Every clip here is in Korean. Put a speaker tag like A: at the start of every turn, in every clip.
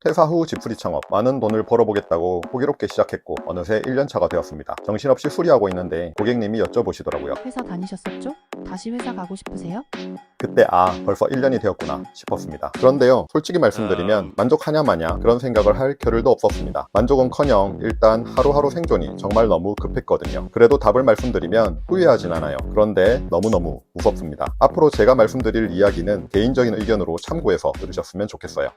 A: 퇴사 후 집수리 창업, 많은 돈을 벌어보겠다고 호기롭게 시작했고 어느새 1년차가 되었습니다. 정신없이 수리하고 있는데 고객님이 여쭤보시더라고요.
B: 회사 다니셨었죠? 다시 회사 가고 싶으세요?
A: 그때 벌써 1년이 되었구나 싶었습니다. 그런데요, 솔직히 말씀드리면 만족하냐 마냐 그런 생각을 할 겨를도 없었습니다. 만족은커녕 일단 하루하루 생존이 정말 너무 급했거든요. 그래도 답을 말씀드리면 후회하진 않아요. 그런데 너무너무 무섭습니다. 앞으로 제가 말씀드릴 이야기는 개인적인 의견으로 참고해서 들으셨으면 좋겠어요.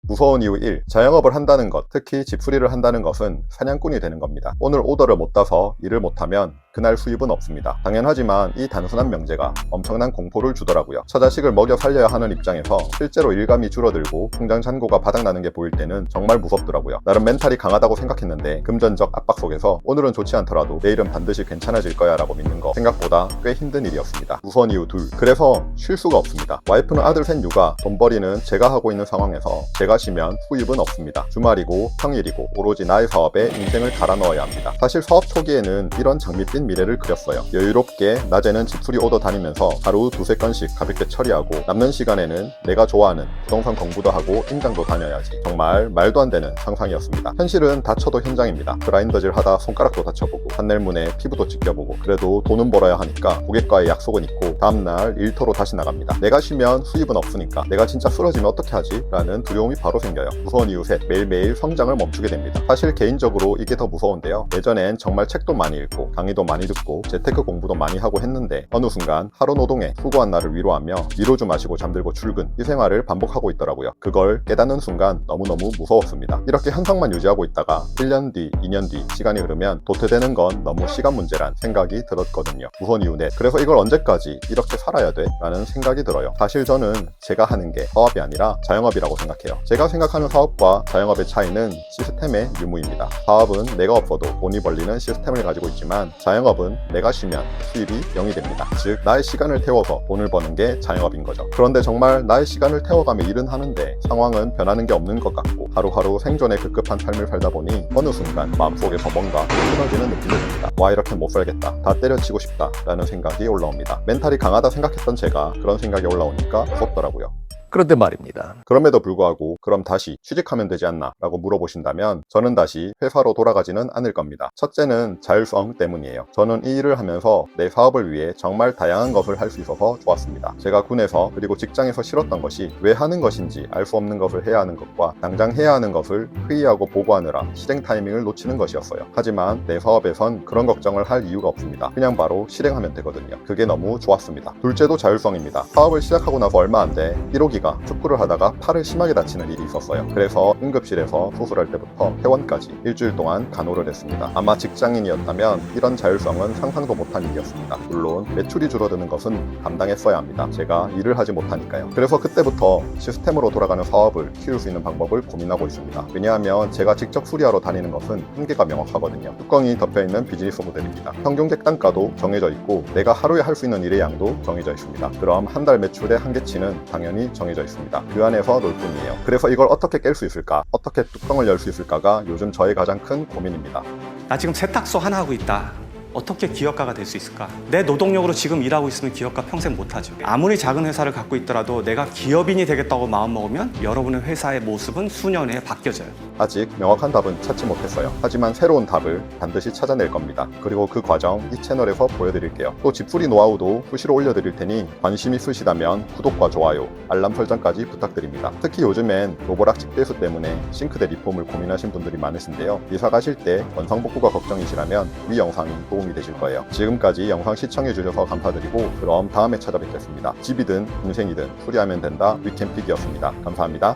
A: 무서운 이유 1. 자영업을 한다는 것, 특히 집수리를 한다는 것은 사냥꾼이 되는 겁니다. 오늘 오더를 못 따서 일을 못하면 그날 수입은 없습니다. 당연하지만 이 단순한 명제가 엄청난 공포를 주더라고요. 처자식을 먹여 살려야 하는 입장에서 실제로 일감이 줄어들고 통장 잔고가 바닥나는 게 보일 때는 정말 무섭더라고요. 나름 멘탈이 강하다고 생각했는데 금전적 압박 속에서 오늘은 좋지 않더라도 내일은 반드시 괜찮아질 거야 라고 믿는 거 생각보다 꽤 힘든 일이었습니다. 무서운 이유 2. 그래서 쉴 수가 없습니다. 와이프는 아들 셋 육아, 돈벌이는 제가 하고 있는 상황에서 제가 쉬면 수입은 없습니다. 주말이고 평일이고 오로지 나의 사업에 인생을 갈아 넣어야 합니다. 사실 사업 초기에는 이런 장밋빛 미래를 그렸어요. 여유롭게 낮에는 집수리 오더 다니면서 하루 두세 건씩 가볍게 처리하고 남는 시간에는 내가 좋아하는 부동산 공부도 하고 임장도 다녀야지. 정말 말도 안 되는 상상이었습니다. 현실은 다쳐도 현장입니다. 그라인더질 하다 손가락도 다쳐보고 산날문에 피부도 찢겨보고 그래도 돈은 벌어야 하니까 고객과의 약속은 있고 다음날 일터로 다시 나갑니다. 내가 쉬면 수입은 없으니까 내가 진짜 쓰러지면 어떻게 하지? 라는 두려움이 바로 생겨요. 무서운 이유 셋. 매일매일 성장을 멈추게 됩니다. 사실 개인적으로 이게 더 무서운데요. 예전엔 정말 책도 많이 읽고 강의도 많이 듣고 재테크 공부도 많이 하고 했는데 어느 순간 하루 노동에 수고한 나를 위로하며 미로주 마시고 잠들고 출근 이 생활을 반복하고 있더라고요. 그걸 깨닫는 순간 너무너무 무서웠습니다. 이렇게 현상만 유지하고 있다가 1년 뒤, 2년 뒤 시간이 흐르면 도태되는 건 너무 시간 문제란 생각이 들었거든요. 무서운 이유 넷. 그래서 이걸 언제까지 이렇게 살아야 돼? 라는 생각이 들어요. 사실 저는 제가 하는 게 사업이 아니라 자영업이라고 생각해요. 제가 생각하는 사업과 자영업의 차이는 시스템의 유무입니다. 사업은 내가 없어도 돈이 벌리는 시스템을 가지고 있지만 자영업은 내가 쉬면 수입이 0이 됩니다. 즉 나의 시간을 태워서 돈을 버는 게 자영업인 거죠. 그런데 정말 나의 시간을 태워가며 일은 하는데 상황은 변하는 게 없는 것 같고 하루하루 생존에 급급한 삶을 살다 보니 어느 순간 마음속에서 뭔가 끊어지는 느낌이 듭니다. 와, 이렇게 못 살겠다. 다 때려치고 싶다 라는 생각이 올라옵니다. 멘탈이 강하다 생각했던 제가 그런 생각이 올라오니까 무섭더라고요.
C: 그런데 말입니다.
A: 그럼에도 불구하고 그럼 다시 취직하면 되지 않나 라고 물어보신다면 저는 다시 회사로 돌아가지는 않을 겁니다. 첫째는 자율성 때문이에요. 저는 이 일을 하면서 내 사업을 위해 정말 다양한 것을 할 수 있어서 좋았습니다. 제가 군에서 그리고 직장에서 싫었던 것이 왜 하는 것인지 알 수 없는 것을 해야 하는 것과 당장 해야 하는 것을 회의하고 보고하느라 실행 타이밍을 놓치는 것이었어요. 하지만 내 사업에선 그런 걱정을 할 이유가 없습니다. 그냥 바로 실행하면 되거든요. 그게 너무 좋았습니다. 둘째도 자율성입니다. 사업을 시작하고 나서 얼마 안 돼 1호기가 축구를 하다가 팔을 심하게 다치는 일이 있었어요. 그래서 응급실에서 수술할 때부터 퇴원까지 일주일 동안 간호를 했습니다. 아마 직장인이었다면 이런 자율성은 상상도 못한 일이었습니다. 물론 매출이 줄어드는 것은 감당했어야 합니다. 제가 일을 하지 못하니까요. 그래서 그때부터 시스템으로 돌아가는 사업을 키울 수 있는 방법을 고민하고 있습니다. 왜냐하면 제가 직접 수리하러 다니는 것은 한계가 명확하거든요. 뚜껑이 덮여있는 비즈니스 모델입니다. 평균 객단가도 정해져 있고 내가 하루에 할 수 있는 일의 양도 정해져 있습니다. 그럼 한 달 매출의 한계치는 당연히 정해져 있습니다. 그 안에서 놀 뿐이에요. 그래서 이걸 어떻게 깰 수 있을까? 어떻게 뚜껑을 열 수 있을까가 요즘 저의 가장 큰 고민입니다.
D: 나 지금 세탁소 하나 하고 있다. 어떻게 기업가가 될 수 있을까? 내 노동력으로 지금 일하고 있으면 기업가 평생 못하죠. 아무리 작은 회사를 갖고 있더라도 내가 기업인이 되겠다고 마음먹으면 여러분의 회사의 모습은 수년 후에 바뀌어져요.
A: 아직 명확한 답은 찾지 못했어요. 하지만 새로운 답을 반드시 찾아낼 겁니다. 그리고 그 과정 이 채널에서 보여드릴게요. 또 집수리 노하우도 수시로 올려드릴 테니 관심 있으시다면 구독과 좋아요, 알람 설정까지 부탁드립니다. 특히 요즘엔 로보락 집대수 때문에 싱크대 리폼을 고민하신 분들이 많으신데요. 이사 가실 때 원상복구가 걱정이시라면 이 영상이 도움이 되실 거예요. 지금까지 영상 시청해주셔서 감사드리고 그럼 다음에 찾아뵙겠습니다. 집이든 인생이든 수리하면 된다 위켄픽이었습니다. 감사합니다.